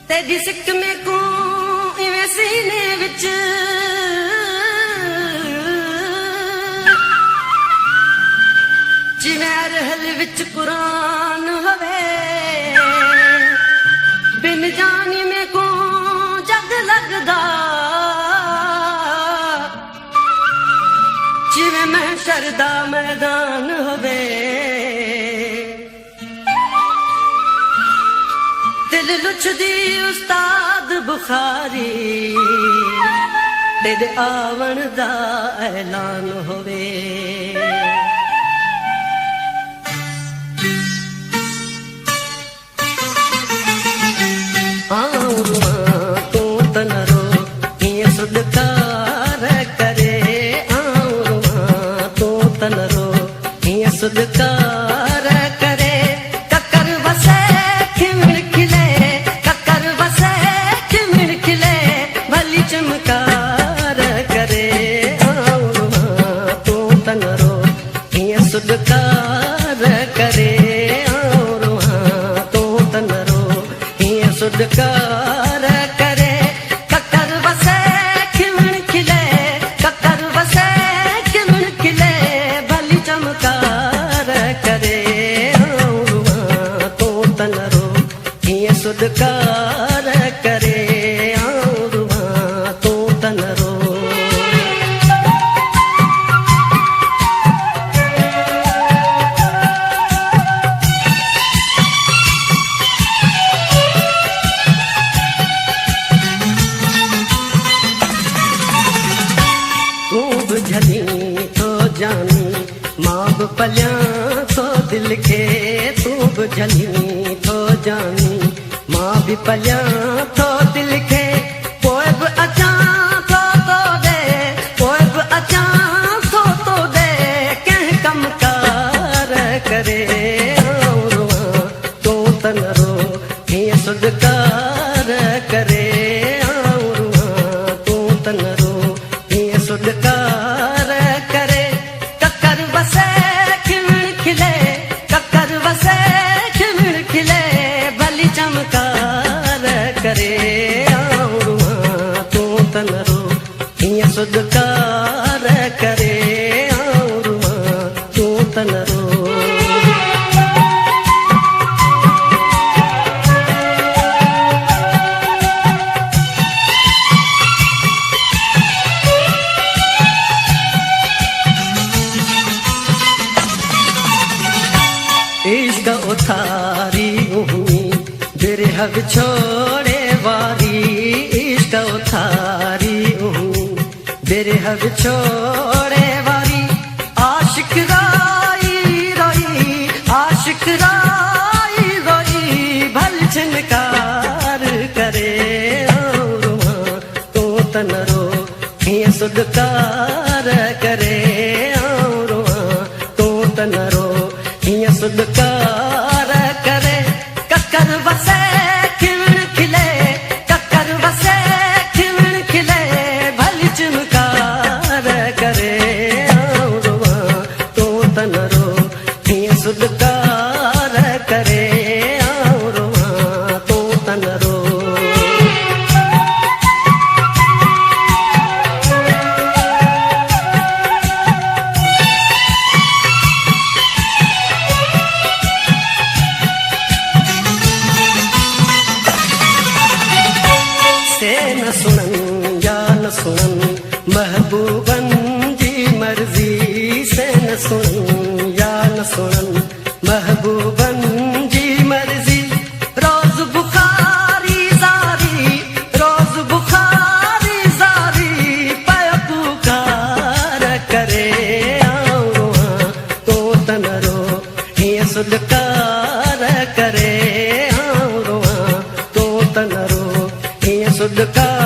तेरी सिक में को इवें सीने विच जिवें अरहल विच कुरान हवे बिन जानी में को जग लगदा जिवें महशर दा मैदान हवे दिल लुचदी उस्ताद बुखारी तेरे आवन दा ऐलान होवे तू तनरो ये सुदकार करे तू तनरो ये सुदकार करे ककर वसे खिमड़ खिले ककर वसे खिमड़ खिले भली चमकार करे तू तनरो ये सुदकार करे तू तनरो ये सुदकार करे ककर वसे खिमड़ खिले ककर वसे खिमड़ खिले भली चमकार करे तू तनरो ये सुदकार करे तू तनरो झली तो जानी मां ब पलियां तो दिल के तू ब झली तो जानी मां भी पलियां तो दिल के पोइ ब अचां तो दे पोइ ब अचां तो दे कंहिं कमकार करे तू तनरो हीअं सुदकार करे तू तनरो हीअं सुदकार करे ककर वसे खिमड़ खिले ककर वसे खिमड़ खिले भली चमकार करे तू तनरो हीअं सुदकार करे तू तनरो इश्क उथारी उहमी बिरह छोड़े वारी इश्क उथारी उहमी बिरह छोड़े वारी आशिक राई रोई आशिक राई रोई भल छिनकार करे तू तनरो हीअं सुदकार करे तू तनरो हीअं सुदकार करे ककर वसे खिमड़ खिले ककर वसे खिमड़ खिले भली चमकार करे तू तनरो हीअं सुदकार करे तू तनरो न सुनन या न सुनन महबूबन जी मर्जी से न सुनन या न सुनन महबूबन जी मर्जी रोज बुखारी जारी रोज बुखारी जारी पय पुकार करे तू तनरो हीअं सुदकार करे तू तनरो हीअं सुदकार